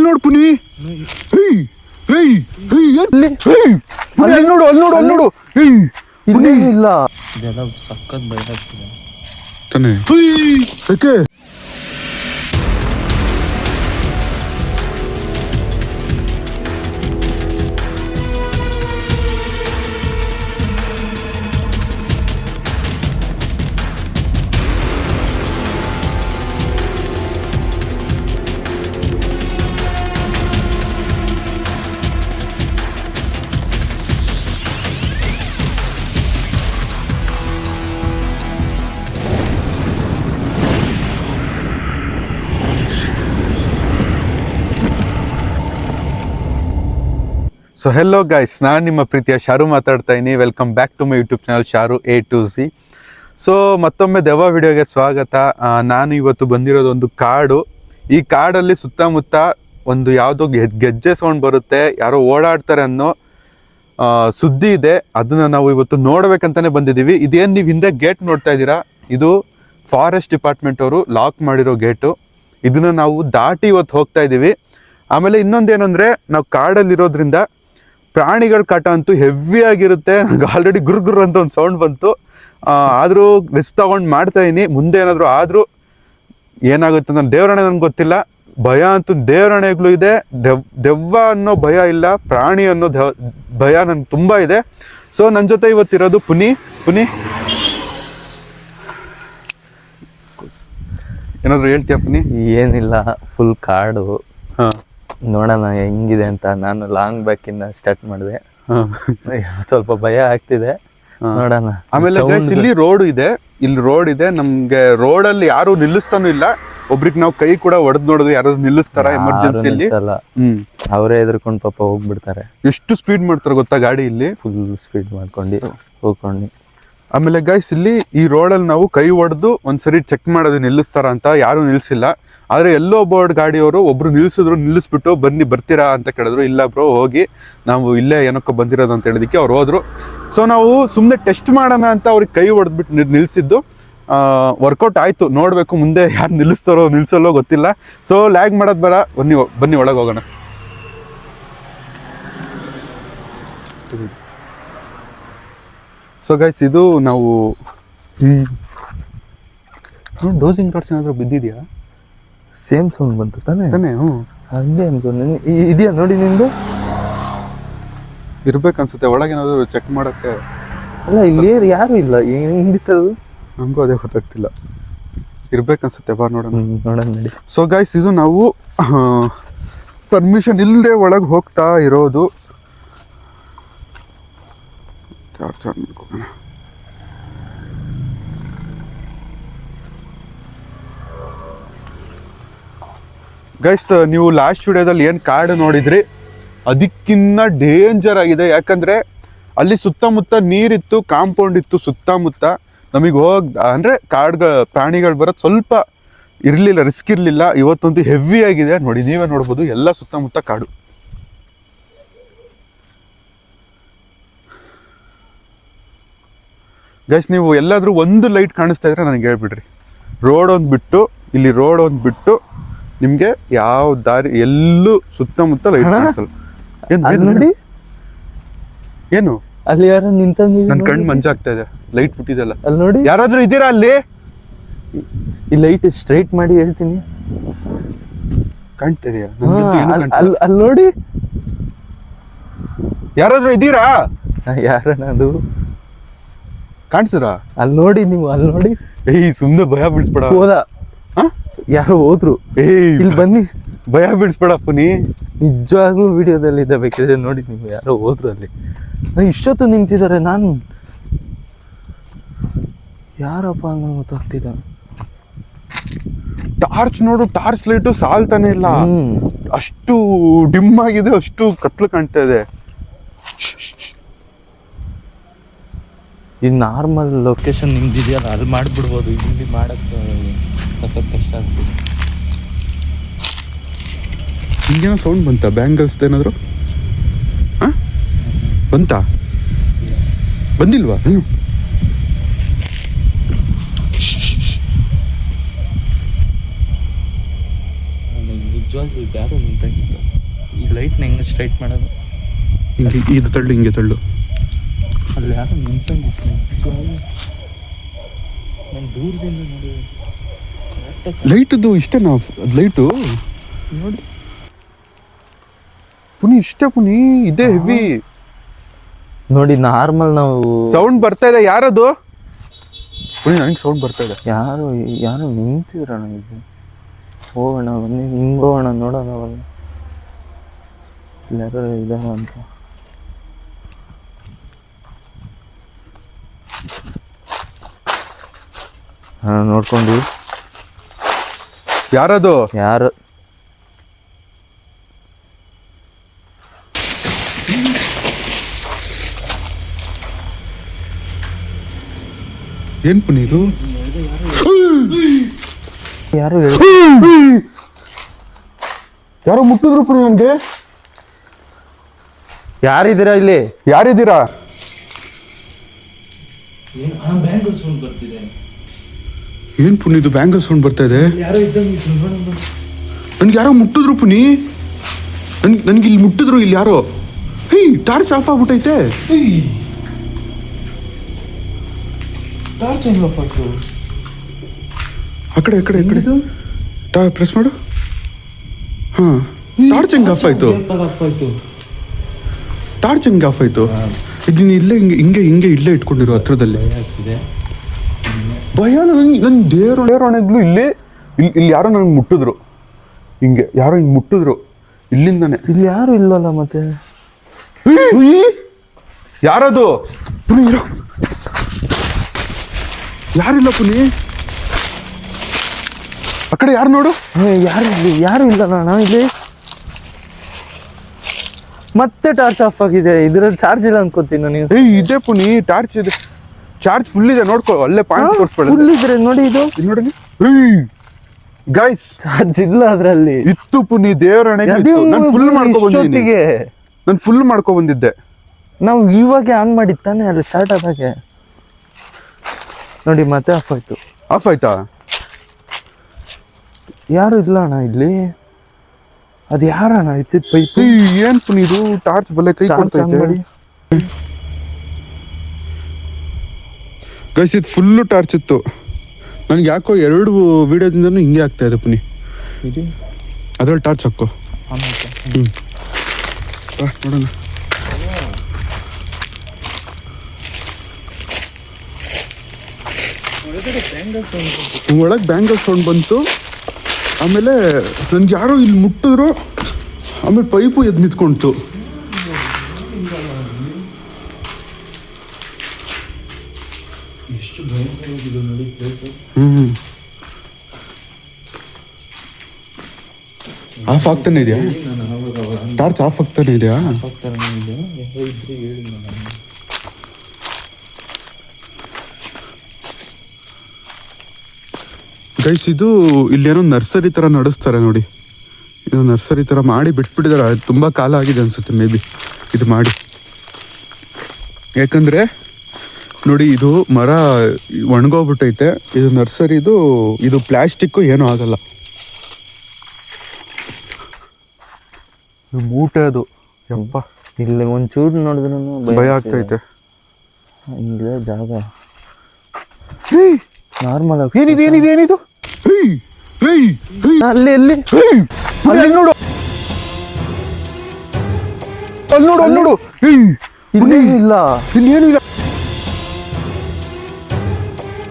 ನೋಡು ಪುನಿ. ಅಲ್ಲಿ ನೋಡು ಇಲ್ಲ ಇದೆಲ್ಲ ಸಖತ್ ಭಯ ಆಗ್ತಿದೆ ತಾನೆ. ಯಾಕೆ ಸೊ ಹೆಲೋ ಗೈಸ್, ನಾನು ನಿಮ್ಮ ಪ್ರೀತಿಯ ಶಾರು ಮಾತಾಡ್ತಾ ಇದ್ದೀನಿ. Welcome back to my YouTube channel Sharu A to Z. So ಮತ್ತೊಮ್ಮೆ ದೆವ್ವ ವಿಡಿಯೋಗೆ ಸ್ವಾಗತ. ನಾನು ಇವತ್ತು ಬಂದಿರೋದು ಒಂದು ಕಾಡು. ಈ ಕಾಡಲ್ಲಿ ಸುತ್ತಮುತ್ತ ಒಂದು ಯಾವುದೋ ಗೆಜ್ಜೆ ಸೌಂಡ್ ಬರುತ್ತೆ, ಯಾರೋ ಓಡಾಡ್ತಾರೆ ಅನ್ನೋ ಸುದ್ದಿ ಇದೆ. ಅದನ್ನು ನಾವು ಇವತ್ತು ನೋಡ್ಬೇಕಂತಾನೆ ಬಂದಿದ್ದೀವಿ. ಇದೇನು ನೀವು ಹಿಂದೆ ಗೇಟ್ ನೋಡ್ತಾ ಇದ್ದೀರಾ, ಇದು ಫಾರೆಸ್ಟ್ ಡಿಪಾರ್ಟ್ಮೆಂಟ್ ಅವರು ಲಾಕ್ ಮಾಡಿರೋ ಗೇಟು. ಇದನ್ನು ನಾವು ದಾಟಿ ಇವತ್ತು ಹೋಗ್ತಾ ಇದ್ದೀವಿ. ಆಮೇಲೆ ಇನ್ನೊಂದೇನೆಂದರೆ, ನಾವು ಕಾಡಲ್ಲಿರೋದ್ರಿಂದ ಪ್ರಾಣಿಗಳ ಕಾಟ ಅಂತೂ ಹೆವಿ ಆಗಿರುತ್ತೆ. ನನಗೆ ಆಲ್ರೆಡಿ ಗುರು ಅಂತ ಒಂದು ಸೌಂಡ್ ಬಂತು. ಆದರೂ ರಿಸ್ಕ್ ತಗೊಂಡು ಮಾಡ್ತಾಯಿದ್ದೀನಿ. ಮುಂದೆ ಏನಾದರೂ ಆದರೂ ಏನಾಗುತ್ತೆ ನನ್ನ ದೇವರಣೆ ನನಗೆ ಗೊತ್ತಿಲ್ಲ. ಭಯ ಅಂತೂ ದೇವರಣೆಗಳು ಇದೆ. ದೆವ್ವ ಅನ್ನೋ ಭಯ ಇಲ್ಲ, ಪ್ರಾಣಿ ಅನ್ನೋ ಭಯ ನನಗೆ ತುಂಬ ಇದೆ. ಸೊ ನನ್ನ ಜೊತೆ ಇವತ್ತಿರೋದು ಪುನಿ. ಏನಾದರೂ ಹೇಳ್ತೀಯ ಪುನಿ? ಏನಿಲ್ಲ, ಫುಲ್ ಕಾಡು. ಹಾಂ, ನೋಡೋಣ ಹೆಂಗಿದೆ ಅಂತ. ನಾನು ಲಾಂಗ್ ಬ್ಯಾಕಿಂದ ಸ್ಟಾರ್ಟ್ ಮಾಡಿದೆ. ಸ್ವಲ್ಪ ಭಯ ಆಗ್ತಿದೆ, ನೋಡೋಣ. ಆಮೇಲೆ ಇಲ್ಲಿ ರೋಡ್ ಇದೆ. ನಮ್ಗೆ ರೋಡಲ್ಲಿ ಯಾರು ನಿಲ್ಲಿಸ್ತಾನು ಇಲ್ಲ. ಒಬ್ರಿಗೆ ನಾವು ಕೈ ಕೂಡ ಹೊಡೆದ್ ನೋಡಿದ್ರೆ ಯಾರು ನಿಲ್ಲಿಸ್ತಾರ ಎಮರ್ಜೆನ್ಸಿಯಲ್ಲಿ? ಅವರೇ ಎದ್ರಕೊಂಡು ಪಾಪ ಹೋಗ್ಬಿಡ್ತಾರೆ. ಎಷ್ಟು ಸ್ಪೀಡ್ ಮಾಡ್ತಾರೆ ಗೊತ್ತಾ ಗಾಡಿ ಇಲ್ಲಿ? ಫುಲ್ ಸ್ಪೀಡ್ ಮಾಡ್ಕೊಂಡು ಹೋಗ್ಕೊಂಡು. ಆಮೇಲೆ ಗೈಸ್, ಇಲ್ಲಿ ಈ ರೋಡಲ್ಲಿ ನಾವು ಕೈ ಹೊಡೆದು ಒಂದ್ಸರಿ ಚೆಕ್ ಮಾಡೋದು ನಿಲ್ಲಿಸ್ತಾರ ಅಂತ. ಯಾರು ನಿಲ್ಸಿಲ್ಲ. ಆದರೆ ಎಲ್ಲೋ ಬೋರ್ಡ್ ಗಾಡಿಯವರು ಒಬ್ರು ನಿಲ್ಲಿಸ್ಬಿಟ್ಟು ಬರ್ತೀರಾ ಅಂತ ಕೇಳಿದ್ರು. ಇಲ್ಲ ಬ್ರೋ, ಹೋಗಿ ನಾವು ಇಲ್ಲೇ ಏನಕ್ಕೋ ಬಂದಿರೋದು ಅಂತ ಹೇಳಿದಕ್ಕೆ ಅವ್ರು ಹೋದ್ರು. ಸೊ ನಾವು ಸುಮ್ಮನೆ ಟೆಸ್ಟ್ ಮಾಡೋಣ ಅಂತ ಅವ್ರಿಗೆ ಕೈ ಹೊಡೆದ್ಬಿಟ್ಟು ನಿಲ್ಲಿಸಿದ್ದು. ವರ್ಕೌಟ್ ಆಯಿತು. ನೋಡಬೇಕು ಮುಂದೆ ಯಾರು ನಿಲ್ಲಿಸಲ್ಲೋ ಗೊತ್ತಿಲ್ಲ. ಸೊ ಲ್ಯಾಗ್ ಮಾಡೋದು ಬೇಡ, ಬನ್ನಿ ಒಳಗೆ ಹೋಗೋಣ. ಸೊ ಗೈಸ್, ಇದು ನಾವು ಡೋಸಿಂಗ್ ರಾಡ್ಸ್ ಏನಾದರೂ ಬಿದ್ದಿದೆಯಾ? ಸೇಮ್ ಸೌಂಡ್ ಬಂತು ತಾನೇ? ಹ್ಞೂ, ಅದೇ ಅನ್ಕೊಂಡು ಇದೆಯಾ ನೋಡಿ ನಿಂದು? ಇರ್ಬೇಕನ್ಸುತ್ತೆ ಒಳಗೇನಾದರೂ ಚೆಕ್ ಮಾಡೋಕ್ಕೆ. ಅಲ್ಲ, ಇಲ್ಲಿ ಯಾರು ಇಲ್ಲ, ಹೆಂಗಿತ್ತದು? ನಮಗೂ ಅದೇ ಗೊತ್ತಾಗ್ತಿಲ್ಲ. ಇರ್ಬೇಕನ್ಸುತ್ತೆ, ಬಾ ನೋಡೋಣ ನೋಡಿ. ಸೊ ಗೈಸ್, ಇದು ನಾವು ಪರ್ಮಿಷನ್ ಇಲ್ಲದೆ ಒಳಗೆ ಹೋಗ್ತಾ ಇರೋದು. ಗೈಸ್, ನೀವು ಲಾಸ್ಟ್ ವಿಡಿಯೋದಲ್ಲಿ ಏನು ಕಾಡು ನೋಡಿದ್ರಿ, ಅದಕ್ಕಿನ್ನ ಡೇಂಜರ್ ಆಗಿದೆ. ಯಾಕಂದರೆ ಅಲ್ಲಿ ಸುತ್ತಮುತ್ತ ನೀರಿತ್ತು, ಕಾಂಪೌಂಡ್ ಇತ್ತು ಸುತ್ತಮುತ್ತ. ನಮಗೆ ಅಂದರೆ ಪ್ರಾಣಿಗಳು ಬರೋದು ಸ್ವಲ್ಪ ಇರಲಿಲ್ಲ, ರಿಸ್ಕ್ ಇರಲಿಲ್ಲ. ಇವತ್ತಂತೂ ಹೆವಿ ಆಗಿದೆ ನೋಡಿ, ನೀವೇ ನೋಡ್ಬೋದು. ಎಲ್ಲ ಸುತ್ತಮುತ್ತ ಕಾಡು. ಗೈಸ್, ನೀವು ಎಲ್ಲಾದರೂ ಒಂದು ಲೈಟ್ ಕಾಣಿಸ್ತಾ ಇದ್ರೆ ನನಗೆ ಹೇಳ್ಬಿಡ್ರಿ. ರೋಡ್ ಒಂದು ಬಿಟ್ಟು ನಿಮಗೆ ಯಾವ ದಾರಿ ಎಲ್ಲೂ ಸುತ್ತಮುತ್ತ ಲೈಟ್ ಕಾಣಿಸಲ್ಲ. ನೋಡಿ, ಏನು ಅಲ್ಲಿ ಯಾರು ನಿಂತಂಗ ನನ್ನ ಕಣ್ಣು ಮಂಜಾಗ್ತಾ ಇದೆ. ಲೈಟ್ ಬಿಟ್ಟಿದೆಲ್ಲ ಅಲ್ಲಿ ನೋಡಿ. ಯಾರಾದ್ರೂ ಇದ್ದೀರಾ ಅಲ್ಲಿ? ಈ ಲೈಟ್ ಸ್ಟ್ರೈಟ್ ಮಾಡಿ ಹೇಳ್ತೀನಿ. ಕಾಣ್ತಿದೆಯಾ? ಅಲ್ಲಿ ನೋಡಿ, ಯಾರಾದ್ರೂ ಇದ್ದೀರಾ? ಯಾರನ್ನದು ಕಾಣಿಸ್ರ? ಅಲ್ಲಿ ನೋಡಿ, ನೀವು ಅಲ್ಲಿ ನೋಡಿ. ಸುಮ್ಮನೆ ಭಯ ಬೀಳ್ಸ್ಬೇಡ. ಹೋದ ಯಾರೋ ಹೋದ್ರು. ಇಲ್ಲಿ ಬನ್ನಿ, ಭಯ ಬೀಳ್ಸ್ಬೇಡ ಪುನಿ. ನಿಜವಾಗ್ಲೂ ವಿಡಿಯೋದಲ್ಲಿ ಇದೆ, ಬೇಕಿದ್ರೆ ನೋಡಿ ನೀವು. ಯಾರೋ ಹೋದ್ರು ಅಲ್ಲಿ. ಇಷ್ಟೊತ್ತು ನಿಂತಿದ್ದಾರೆ. ನಾನು ಯಾರಪ್ಪ ಹಂಗ ಗೊತ್ತಾಗ್ತಿಲ್ಲ. ಟಾರ್ಚ್ ನೋಡು, ಟಾರ್ಚ್ ಲೈಟು ಸಾಲ್ತಾನೆ ಇಲ್ಲ. ಅಷ್ಟು ಡಿಮ್ ಆಗಿದೆ, ಅಷ್ಟು ಕತ್ಲು ಕಾಣ್ತಾ ಇದೆ. ಈ ನಾರ್ಮಲ್ ಲೊಕೇಶನ್ ನಿಮ್ದಿದೆಯಲ್ಲ, ಅಲ್ಲಿ ಮಾಡಿಬಿಡ್ಬೋದು. ಇಲ್ಲಿ ಮಾಡೋಕ್ಕೆ ಸಖತ್ ಕಷ್ಟ ಆಗ್ತದೆ. ಹಿಂಗೇನೋ ಸೌಂಡ್ ಬಂತ? ಬ್ಯಾಂಗಲ್ಸ್ ಏನಾದ್ರು ಬಂತಾ? ಬಂದಿಲ್ವಾ? ನಿಜವಾಗ್ಲೂ ಇದು ಯಾರೋ ನಿಂತಾಗಿತ್ತು. ಈ ಲೈಟ್ನ ಹೆಂಗೆ ಸ್ಟ್ರೈಟ್ ಮಾಡೋದು? ಹಿಂಗೆ ಇದು ತಳ್ಳು, ಹಿಂಗೆ ತಳ್ಳು. ಅಲ್ಲಿ ಯಾರೋ ನಿಂತಾಗಿತ್ತು. ನಾನು ದೂರದಿಂದ ನೋಡಿ ಲೈಟದ್ದು ಇಷ್ಟೇ ನಾವು ಲೈಟು ನೋಡಿ ಪುನಿ ಇಷ್ಟೇ ಪುನಿ, ಇದೇ ಹೆವಿ ನೋಡಿ. ನಾರ್ಮಲ್ ನಾವು ಸೌಂಡ್ ಬರ್ತಾ ಇದೆ. ಯಾರದು ಪುನಿ? ನನಗೆ ಸೌಂಡ್ ಬರ್ತಾ ಇದೆ. ಯಾರು ಯಾರು ನಿಂತಿದ್ರಣ ಇದು. ಹೋಗೋಣ ಬನ್ನಿ, ಹಿಂಗೆ ಹೋಗೋಣ ನೋಡೋಣ ಅವಾಗ ಯಾರು ಇದಾರ ಅಂತ. ನೋಡ್ಕೊಂಡು ಯಾರದು? ಯಾರು ಏನ್ ಪುನಿ ಇದು? ಯಾರು ಯಾರೋ ಮುಟ್ಟಿದ್ರು ಪುನಿ ನನ್ಗೆ. ಯಾರಿದ್ದೀರಾ ಇಲ್ಲಿ? ಯಾರಿದ್ದೀರಾ? ಏನ್ ಪುನಿ ಇದು? ಬ್ಯಾಂಗಲ್ ಸೌಂಡ್ ಬರ್ತಾ ಇದೆ. ನನ್ಗೆ ಯಾರೋ ಮುಟ್ಟಿದ್ರು ಪುನಿ. ನನ್ಗೆ ಇಲ್ಲಿ ಮುಟ್ಟಿದ್ರು. ಇಲ್ಲಿ ಯಾರೋ ಟಾರ್ಚ್ ಆಫ್ ಆಗ್ಬಿಟ್ಟೈತೆ. ಆ ಕಡೆ ಪ್ರೆಸ್ ಮಾಡು. ಹಾ, ಟಾರ್ಚ್ ಹೆಂಗ್ ಆಫ್ ಆಯ್ತು? ಟಾರ್ಚ್ ಹೆಂಗ್ ಆಫ್ ಆಯ್ತು? ಇದನ್ನ ಇಲ್ಲೇ ಹಿಂಗೆ ಇಲ್ಲೇ ಇಟ್ಕೊಂಡಿರೋ ಹತ್ರದಲ್ಲಿ. ಭಯ ನನ್ ದೇವರಣೆಗ್ಲು ಇಲ್ಲಿ ಯಾರೋ ನನಗೆ ಮುಟ್ಟಿದ್ರು. ಹಿಂಗೆ ಯಾರೋ ಹಿಂಗೆ ಮುಟ್ಟಿದ್ರು ಇಲ್ಲಿಂದಾನೆ. ಇಲ್ಲಿ ಯಾರು ಇಲ್ಲಲ್ಲ ಮತ್ತೆ. ಯಾರದು ಪುನಿ? ಯಾರಿಲ್ಲ ಪುನಿ. ಆ ಕಡೆ ಯಾರು ನೋಡು. ಯಾರು ಇಲ್ಲಣ್ಣ ಇಲ್ಲಿ. ಮತ್ತೆ ಟಾರ್ಚ್ ಆಫ್ ಆಗಿದೆ. ಇದ್ರಲ್ಲಿ ಚಾರ್ಜ್ ಇಲ್ಲ ಅನ್ಕೋತೀನಿ ನೀವು. ಇದೇ ಪುನಿ, ಟಾರ್ಚ್ ಇದೆ. ಚಾರ್ಜ್ ಫುಲ್ ಇದೆ. ನೋಡ್ಕೊ, ಅಲ್ಲೇ ಪಾಯಿಂಟ್ ತೋರಿಸ್ಕೊಳ್ಳಿ. ಫುಲ್ ಇದ್ರೆ ನೋಡಿ. ಇದು ನೋಡಿ ಗೈಸ್, ಚಾರ್ಜ್ ಇಲ್ಲ ಅದ್ರಲ್ಲಿ. ಇತ್ತು ಪುನಿ, ದೇವರಣೆ. ನಾನು ಫುಲ್ ಮಾಡ್ಕೊ ಬಂದಿದ್ದೆ. ನಾವು ಇವಾಗ ಆನ್ ಮಾಡಿತ್ತಾನೆ, ಅಲ್ಲಿ ಸ್ಟಾರ್ಟ್ ಆದಾಗೆ ನೋಡಿ ಮತ್ತೆ ಆಫ್ ಆಯ್ತು. ಆಫ್ ಆಯ್ತಾ? ಯಾರು ಇಲ್ಲ ಅಣ್ಣ ಇಲ್ಲಿ. ಅದು ಯಾರಣ್ಣ ಇತ್ತಿದ್ ಪೈಪ್? ಏನ್ ಪುನಿ ಇದು? ಟಾರ್ಚ್ ಬಲ್ಲೆ ಕೈ ಕೊಡ್ತೈತೆ. ಗೈಸ್, ಇದು ಫುಲ್ಲು ಟಾರ್ಚ್ ಇತ್ತು. ನನಗೆ ಯಾಕೋ 2 ವಿಡಿಯೋದಿಂದನೂ ಹಿಂಗೆ ಆಗ್ತಾ ಇದೆ ಪುನಿ. ಅದ್ರಲ್ಲಿ ಟಾರ್ಚ್ ಹಾಕೋ. ನೋಡೋಣ. ಒಳಗೆ ಬ್ಯಾಂಗಲ್ ಸೌಂಡ್ ಬಂತು. ಆಮೇಲೆ ನನ್ಗೆ ಯಾರೋ ಇಲ್ಲಿ ಮುಟ್ಟಿದ್ರು. ಆಮೇಲೆ ಪೈಪು ಎದ್ದು ನಿಂತ್ಕೊಂತು. ಆಫ್ ಆಗ್ತಾನೆ ಇದೆಯಾ? ಟಾರ್ಚ್ ಆಫ್ ಆಗ್ತಾನೆ ಇದೆಯಾ? ಗೈಸ್, ಇದು ಇಲ್ಲೇನೋ ನರ್ಸರಿ ಥರ ನಡೆಸ್ತಾರೆ ನೋಡಿ. ಇದು ನರ್ಸರಿ ಥರ ಮಾಡಿ ಬಿಟ್ಬಿಟ್ಟಿದ್ದಾರೆ. ತುಂಬ ಕಾಲ ಆಗಿದೆ ಅನಿಸುತ್ತೆ ಮೇ ಬಿ ಇದು ಮಾಡಿ. ಯಾಕಂದರೆ ನೋಡಿ, ಇದು ಮರ ಒಣಗೋಗ್ಬಿಟ್ಟೈತೆ. ಇದು ನರ್ಸರಿದು. ಇದು ಪ್ಲಾಸ್ಟಿಕ್ಕು ಏನೂ ಆಗಲ್ಲ. ಮೂಟೆ ಅದು. ಯಪ್ಪ, ಇಲ್ಲಿ ಒಂಚೂರು ನೋಡಿದ್ರು ಭಯ ಆಗ್ತೈತೆ. ಇಲ್ಲೇ ಜಾಗ ನಾರ್ಮಲ್ ಆಗಿ. ಏನಿದು? ಅಲ್ಲಿ ಅಲ್ಲಿ ನೋಡು, ಅಲ್ಲಿ ನೋಡು. ಇಲ್ಲಿ ಇಲ್ಲ, ಇಲ್ಲಿ ಏನು ಇಲ್ಲ.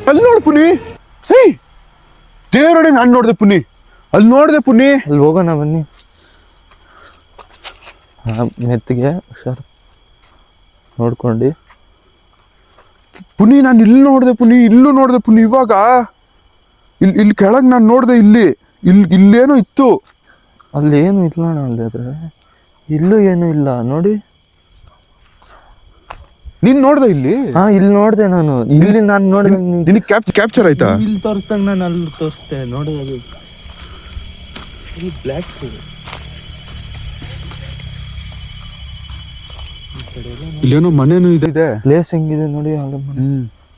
ಅಲ್ಲಿ ನೋಡು ಪುನಿ. ದೇವರಡೆ, ನಾನು ನೋಡಿದೆ ಪುನಿ. ಅಲ್ಲಿ ನೋಡಿದೆ ಪುನಿ. ಅಲ್ಲಿ ಹೋಗೋಣ ಬನ್ನಿ. ಮೆತ್ತಿಗೆ ಹುಷಾರು ನೋಡ್ಕೊಂಡು ಪುನಿ. ನಾನು ಇಲ್ಲಿ ನೋಡಿದೆ ಪುನಿ, ಇಲ್ಲೂ ನೋಡಿದೆ ಪುನಿ. ಇವಾಗ ಇಲ್ಲಿ ಕೆಳಗೆ ನಾನು ನೋಡಿದೆ. ಇಲ್ಲೇನೋ ಇತ್ತು. ಅಲ್ಲಿ ಏನು ಇಲ್ಲ ಅಣ್ಣ. ಅಲ್ಲಿ ಆದ್ರೆ ಇಲ್ಲೂ ಏನು ಇಲ್ಲ ನೋಡಿ. ನೀನ್ ನೋಡ್ದೆ ಇಲ್ಲಿ? ಇಲ್ಲಿ ನೋಡಿದೆ ನಾನು. ಇಲ್ಲಿ ನಾನು ನೋಡಿದೆ. ನಿನಗೆ ಕ್ಯಾಪ್ಚರ್ ಆಯ್ತಾ? ಇಲ್ಲಿ ತೋರಿಸ್ದಂಗ ನಾನು ಅಲ್ಲಿ ತೋರಿಸ್ದೆ ನೋಡಿದಾಗ. ಇಲ್ಲಿ ಬ್ಲ್ಯಾಕ್ ಇಲ್ಲೇನೋ ಮನೇನು ಇದೆ. ಪ್ಲೇಸ್ ಹೆಂಗಿದೆ ನೋಡಿ.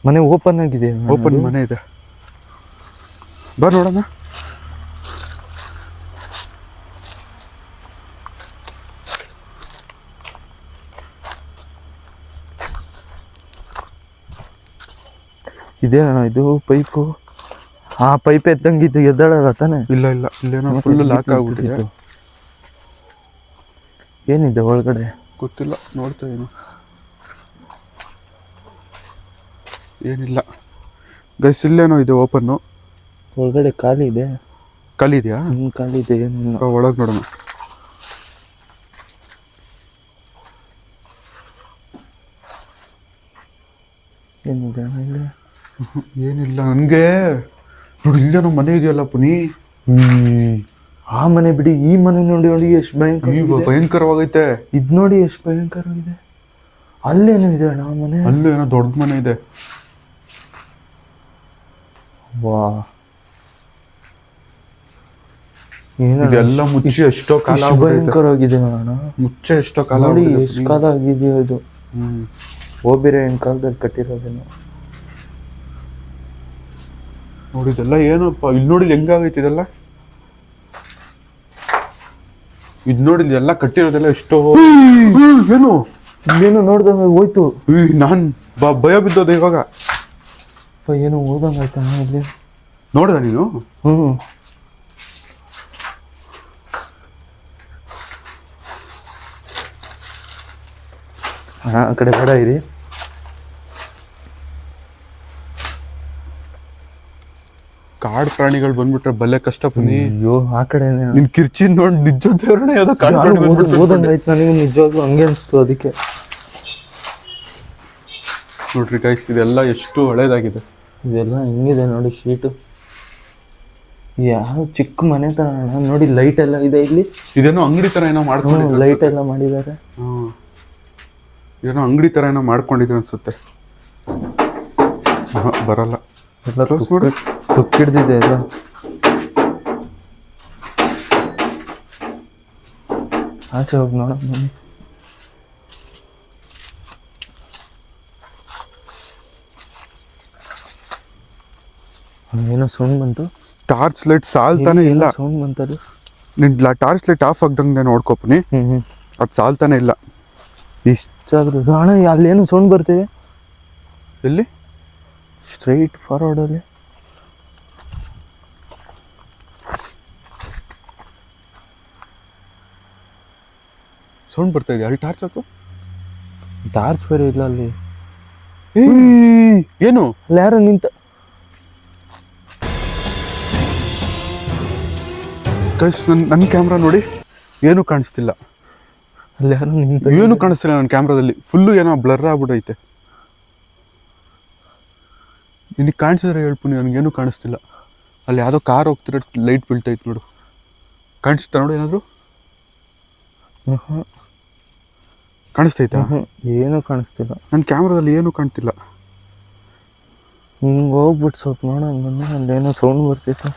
ಮನೆ ಓಪನ್ ಆಗಿದೆ. ಓಪನ್ ಮನೆ ಇದೆ. ಬರ್ ನೋಡೋಣ. ಇದೇನಣ್ಣ ಇದು ಪೈಪು? ಆ ಪೈಪ್ ಎದ್ದಂಗಿದ್ದು ಎದ್ದಾಳಲ್ಲ ತಾನೆ? ಇಲ್ಲ ಇಲ್ಲ, ಇಲ್ಲೇನೋ ಫುಲ್ ಲಾಕ್ ಆಗ್ಬಿಟ್ಟಿದೆ. ಏನಿದೆ ಒಳಗಡೆ ಗೊತ್ತಿಲ್ಲ, ನೋಡ್ತಾ ಏನು. ಏನಿಲ್ಲ ಗೈಸ್, ಇಲ್ಲೇನೋ ಇದೆ ಓಪನ್ನು. ಒಳಗಡೆ ಖಾಲಿ ಇದೆ. ಖಾಲಿ ಇದೆಯಾ? ಖಾಲಿ ಇದೆ, ಏನಿಲ್ಲ. ಒಳಗೆ ನೋಡೋಣ. ಏನಿದೆ ಇಲ್ಲಿ? ಏನಿಲ್ಲ. ನನಗೆ ನೋಡಿ ಇಲ್ಲೇನೋ ಮನೆ ಇದೆಯಲ್ಲ ಪುನಿ. ಆ ಮನೆ ಬಿಡಿ, ಈ ಮನೆ ನೋಡಿ ನೋಡಿ ಎಷ್ಟು ಭಯಂಕರ ಭಯಂಕರವಾಗೈತೆ. ಇದ್ ನೋಡಿ ಎಷ್ಟು ಭಯಂಕರವಾಗಿದೆ. ಅಲ್ಲೇನು ಇದೆ ಅಣ್ಣ ಮನೆ? ಅಲ್ಲೂ ಏನೋ ದೊಡ್ಡ ಮನೆ ಇದೆ. ವಾ, ಇದೆಲ್ಲ ಮುಚ್ಚಿ ಎಷ್ಟೋ ಕಾಲ ಭಯಂಕರವಾಗಿದೆ ಅಣ್ಣ. ಮುಚ್ಚೆ ಎಷ್ಟೋ ಕಾಲ ನೋಡಿ ಎಷ್ಟು ಕಾಲ ಆಗಿದೆಯೋ ಇದು. ಓಬಿರೆ ಕಾಲದಲ್ಲಿ ಕಟ್ಟಿರೋದೇನೋ. ನೋಡಿದೆಲ್ಲ ಏನಪ್ಪ, ಇಲ್ಲಿ ನೋಡಿದ್ ಹೆಂಗಾಗೈತಿ ಇದೆಲ್ಲ. ಇದ್ ನೋಡಿದ್ ಎಲ್ಲ ಕಟ್ಟಿರೋದೆಲ್ಲ ಎಷ್ಟೋ. ಏನು ಇಲ್ಲೇನು ನೋಡ್ದಂಗ ಹೋಯ್ತು. ನಾನ್ ಭಯ ಬಿದ್ದೋದೆ ಇವಾಗ. ಏನು ಹೋದಂಗ ಆಯ್ತಣ್ಣ ಇಲ್ಲಿ. ನೋಡ್ದ ನೀನು? ಆ ಕಡೆ ಬೇಡ ಇರಿ. ಕಾಡು ಪ್ರಾಣಿಗಳು ಬಂದ್ಬಿಟ್ರೆ ಬಲೆ ಕಷ್ಟ ಪುನಿ. ಅಯ್ಯೋ, ಆ ಕಡೆ ನಿನ್ ಕಿರ್ಚಿ ನೋಡಿ ನಿಜ ದೇವ್ರನ್ನ ಯಾವ್ದೋ ಕಾಡು ಪ್ರಾಣಿ ಹೋದಂಗ ಆಯ್ತು ನನಗೆ. ನಿಜವಾಗ್ಲೂ ಹಂಗೆ ಅನಿಸ್ತು, ಅದಕ್ಕೆ. ನೋಡ್ರಿ ಗೈಸ್, ಇದೆಲ್ಲ ಎಷ್ಟು ಹಳೇದಾಗಿದೆ. ಇದೆಲ್ಲ ಹೆಂಗಿದೆ ನೋಡಿ ಶೀಟು. ಯಾವ ಚಿಕ್ಕ ಮನೆ ತರ ನೋಡಿ. ಲೈಟ್ ಎಲ್ಲ ಇದೆ ಇಲ್ಲಿ. ಇದೇನೋ ಅಂಗಡಿ ತರ ಏನೋ ಮಾಡ್ಕೊಂಡಿದ್ರು. ಲೈಟ್ ಎಲ್ಲ ಮಾಡಿದ್ದಾರೆ. ಏನೋ ಅಂಗಡಿ ತರ ಏನೋ ಮಾಡ್ಕೊಂಡಿದ್ರು ಅನ್ಸುತ್ತೆ. ಬರಲ್ಲ. ಎಲ್ಲ ತುಕ್ಕಿಡ್ದಿದೆ ಎಲ್ಲ. ಆಚೆ ಹೋಗಿ ನೋಡ. ಏನೋ ಸೌಂಡ್ ಬಂತು. ಟಾರ್ಚ್ ಲೈಟ್ ಸಾಲ್ತಾನೆ ಇಲ್ಲ. ಸೌಂಡ್ ಬಂತದು. ನಿನ್ ಟಾರ್ಚ್ ಲೈಟ್ ಆಫ್ ಆಗ್ದಂಗೆ ನೋಡ್ಕೊಪ್ನಿ. ಅದು ಸಾಲ್ತಾನೆ ಇಲ್ಲ. ಇಷ್ಟಾದ್ರೂ ಅಣ್ಣ ಅಲ್ಲೇನು ಸೌಂಡ್ ಬರ್ತಿದೆ. ಎಲ್ಲಿ? ಸ್ಟ್ರೈಟ್ ಫಾರ್ವರ್ಡ್ ಅಲ್ಲಿ. ಸೌಂಡ್ ಬರ್ತಾ ಇದೆ. ಅಲ್ಲಿ ಟಾರ್ಚ್ ಹಾಕು. ಟಾರ್ಚ್ ಬೇರೆ ಇಲ್ಲ ಅಲ್ಲಿ. ಏನು? ಅಲ್ಲಿ ಯಾರು ನಿಂತ. ನನ್ನ ಕ್ಯಾಮ್ರಾ ನೋಡಿ, ಏನು ಕಾಣಿಸ್ತಿಲ್ಲ. ಅಲ್ಲಿ ಯಾರು ನಿಂತ. ಏನು ಕಾಣಿಸ್ತಿಲ್ಲ ನನ್ನ ಕ್ಯಾಮ್ರಾದಲ್ಲಿ. ಫುಲ್ಲು ಏನೋ ಬ್ಲರ್ ಆಗ್ಬಿಟ್ಟೈತೆ. ನಿನಗೆ ಕಾಣಿಸಿದ್ರೆ ಹೇಳ್ಪುನಿ, ನನಗೇನು ಕಾಣಿಸ್ತಿಲ್ಲ. ಅಲ್ಲಿ ಯಾವುದೋ ಕಾರ್ ಹೋಗ್ತಿರೋ ಲೈಟ್ ಬೀಳ್ತೈತೆ ನೋಡು. ಕಾಣಿಸ್ತಾ ನೋಡು ಏನಾದರೂ? ಕಾಣಿಸ್ತೈತಾ? ಏನೂ ಕಾಣಿಸ್ತಿಲ್ಲ. ನನ್ನ ಕ್ಯಾಮ್ರಾದಲ್ಲಿ ಏನೂ ಕಾಣ್ತಿಲ್ಲ. ಹಿಂಗೆ ಹೋಗ್ಬಿಟ್ಟು ಸ್ವಲ್ಪ ನೋಡೋಣ ಬಂದು. ಅಲ್ಲೇನೋ ಸೌಂಡ್ ಬರ್ತಿತ್ತು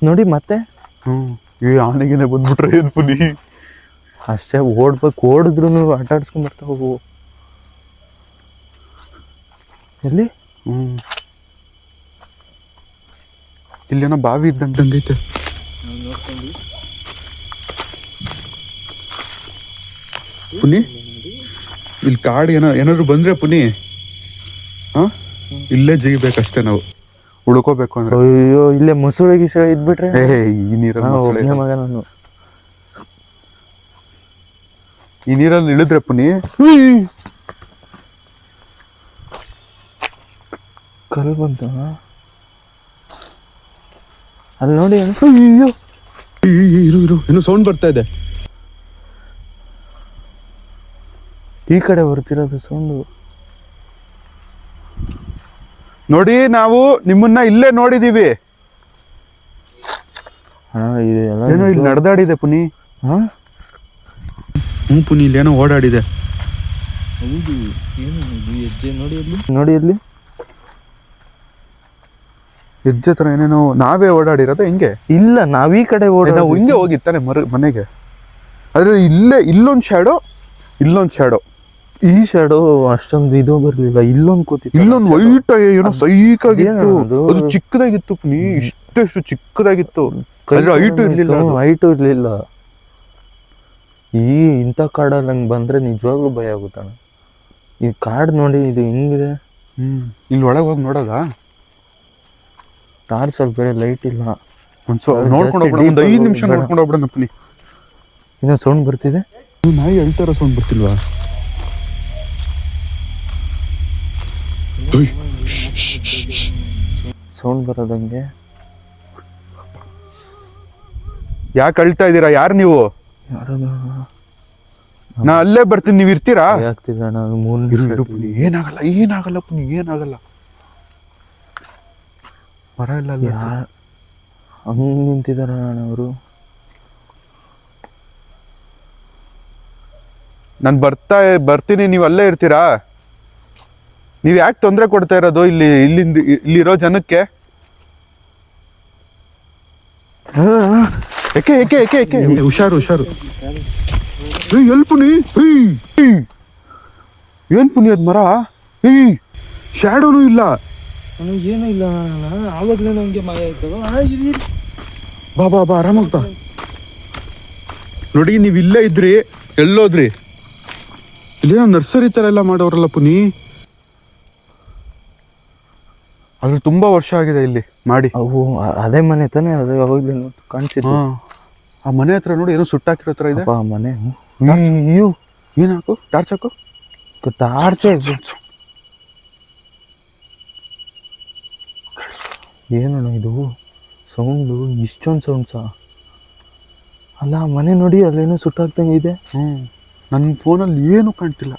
ನೋಡಿ. ಮತ್ತೆ ಆನೆಗೇನೆ ಬಂದ್ಬಿಟ್ರೆ ಏನು ಪುನಿ? ಅಷ್ಟೇ ಓಡ್ಬೇಕು. ಓಡಿದ್ರು ಆಟ ಆಡ್ಸ್ಕೊಂಡ್ ಬರ್ತಾ ಹೋಗು. ಎಲ್ಲಿ? ಇಲ್ಲೇನೋ ಬಾವಿ ಇದ್ದಂಗೈತೆ. ಪುನಿ, ಇಲ್ಲಿ ಕಾಡು ಏನಾದ್ರು ಬಂದ್ರೆ ಪುನಿ, ಇಲ್ಲೇ ಜಿಗಿಬೇಕಷ್ಟೇ ನಾವು, ಉಳ್ಕೋಬೇಕು ಅಂದ್ರೆ. ಅಯ್ಯೋ, ಇಲ್ಲೇ ಮೊಸಳೆ ಗಿಸಳೆ ಇದ್ಬಿಟ್ರೆ. ಈ ನೀರಲ್ಲಿ ಮಗ ನಾನು ಈ ನೀರಲ್ಲಿ ಇಳಿದ್ರೆ ಪುನಿ ಕಲ್ ಬಂತ ಅಲ್ಲಿ ನೋಡಿ. ಅಯ್ಯೋ, ಇರು ಏನೋ ಸೌಂಡ್ ಬರ್ತಾ ಇದೆ. ಈ ಕಡೆ ಬರ್ತಿರೋದು ಸೌಂಡು ನೋಡಿ. ನಾವು ನಿಮ್ಮನ್ನ ಇಲ್ಲೇ ನೋಡಿದೀವಿ. ಏನೋ ಇಲ್ಲಿ ನಡೆದಾಡಿದೆ ಪುನಿ. ಪುನಿ ಇಲ್ಲೇನೋ ಓಡಾಡಿದೆ. ಹೌದು, ಏನು ಹೆಜ್ಜೆ ನೋಡಿ ಅಲ್ಲಿ. ನೋಡಿ ಅಲ್ಲಿ ಹೆಜ್ಜೆ ತರ ಏನೇನೋ. ನಾವೇ ಓಡಾಡಿರೋದು ಹೆಂಗೆ? ಇಲ್ಲ, ನಾವ್ ಈ ಕಡೆ ನಾವು ಹಿಂಗೆ ಹೋಗಿತ್ತಾನೆ ಮನೆಗೆ. ಆದ್ರೆ ಇಲ್ಲೊಂದು ಶ್ಯಾಡೋ, ಇಲ್ಲೊಂದು ಶ್ಯಾಡೋ. ಈ ಶಾಡೋ ಅಷ್ಟೊಂದು ಇದು ಬರ್ಲಿಲ್ಲ. ಇಲ್ಲೊಂದು ಕೂತಿತ್ತು. ಇಲ್ಲೊಂದು ವೈಟ್ ಆಗಿ ಏನೋ ಸೈಕಾಗಿತ್ತು. ಅದು ಚಿಕ್ಕದಾಗಿತ್ತು ಪುನಿ, ಇಷ್ಟೆಷ್ಟು ಚಿಕ್ಕದಾಗಿತ್ತು. ಹೈಟು ಇರ್ಲಿಲ್ಲ. ಇಂಥ ಕಾಡಲ್ಲಿ ಹಂಗೆ ಬಂದ್ರೆ ನಿಜವಾಗ್ಲೂ ಭಯ ಆಗುತ್ತಣ್ಣ. ಈ ಕಾಡು ನೋಡಿ ಇದು ಹೆಂಗಿದೆ. ಇಲ್ಲಿ ಒಳಗೆ ಹೋಗಿ ನೋಡೋದಾ? ಟಾರ್ಚ್ ಅಲ್ಲಿ ಬೇರೆ ಲೈಟ್ ಇಲ್ಲ. ನೋಡ್ಕೊಂಡು ಹೋಗ್ಬಿಡ, ಒಂದು 5 ನಿಮಿಷ ನೋಡ್ಕೊಂಡು ಹೋಗ್ಬಿಡೋಣ ಪುನಿ. ಇನ್ನೂ ಸೌಂಡ್ ಬರ್ತಿದೆ. ನಾಯಿ ಹೇಳ್ತಾರ ಸೌಂಡ್ ಬರ್ತಿಲ್ವಾ? ಸೌಂಡ್ ಬರೋದಂಗೆ. ಯಾಕೆ ಅಳ್ತಾ ಇದ್ದೀರಾ? ಯಾರು ನೀವು? ಯಾರದು? ನಾ ಅಲ್ಲೇ ಬರ್ತೀನಿ, ನೀವು ಇರ್ತೀರಾ? ಆಗ್ತಿದೆ ಅಣ್ಣ. 3 ನಿಮಿಷ. ಏನಾಗಲ್ಲ ಏನಾಗಲ್ಲ ಪುನಿ, ಏನಾಗಲ್ಲ. ಮರ ಇಲ್ಲ ಅಲ್ಲಿ. ಹಂಗೆ ನಿಂತಿದಾರ ಅಣ್ಣ ಅವರು. ನಾನು ಬರ್ತೀನಿ, ನೀವು ಅಲ್ಲೇ ಇರ್ತೀರಾ? ನೀವು ಯಾಕೆ ತೊಂದರೆ ಕೊಡ್ತಾ ಇರೋದು ಇಲ್ಲಿರೋ ಜನಕ್ಕೆ? ಏಕೆ ಏಕೆ ಏಕೆ ಏಕೆ ಹುಷಾರು ಹುಷಾರು. ಎಲ್ ಪುನಿ? ಏನ್ ಪುನಿ ಅದ್ ಮರ? ಶ್ಯಾಡೋನು ಇಲ್ಲ. ಏನೂ ಇಲ್ಲ ಅಣ್ಣ, ಆವಾಗಲೇ ನಮಗೆ ಮಾಯ ಆಯ್ತದ. ಬಾ ಬಾ ಬಾ, ಆರಾಮಾಗಿ ಬಾ. ನೋಡಿ, ನೀವು ಇಲ್ಲೇ ಇದ್ರಿ, ಎಲ್ಲೋದ್ರಿ? ಇಲ್ಲೇನೋ ನರ್ಸರಿ ತರ ಎಲ್ಲ ಮಾಡೋರಲ್ಲ ಪುನಿ. ಆದ್ರೆ ತುಂಬಾ ವರ್ಷ ಆಗಿದೆ ಇಲ್ಲಿ ಮಾಡಿ. ಅವು ಅದೇ ಮನೆ ತಾನೇ, ಅದೇ ಅವಾಗಲೇ ಕಾಣಿಸಿದ್ದು. ಆ ಮನೆ ಹತ್ರ ನೋಡಿ ಏನೋ ಸುಟ್ಟಾಕಿರೋ ತರ ಇದೆ. ಮನೆ ಅಯ್ಯೋ, ಏನ್ ಹಾಕು? ಟಾರ್ಚ್ ಹಾಕು. ಟಾರ್ಚ್ ಏನಣ್ಣ ಇದು ಸೌಂಡು? ಇಷ್ಟೊಂದು ಸೌಂಡ್ಸಾ? ಅಲ್ಲ ಮನೆ ನೋಡಿ, ಅಲ್ಲೇನೋ ಸುಟ್ಟಾಕ್ದಂಗೆ ಇದೆ. ನನ್ನ ಫೋನಲ್ಲಿ ಏನು ಕಾಣ್ತಿಲ್ಲ.